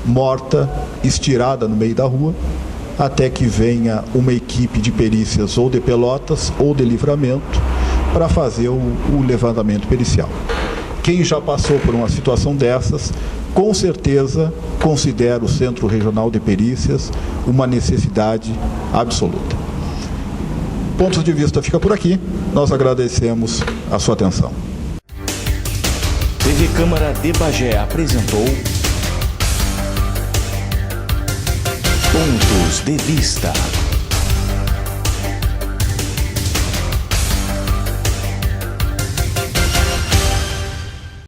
morta, estirada no meio da rua, até que venha uma equipe de perícias ou de Pelotas ou de Livramento para fazer o levantamento pericial. Quem já passou por uma situação dessas, com certeza considera o Centro Regional de Perícias uma necessidade absoluta. Pontos de vista fica por aqui. Nós agradecemos a sua atenção. TV Câmara de Bagé apresentou Pontos de Vista.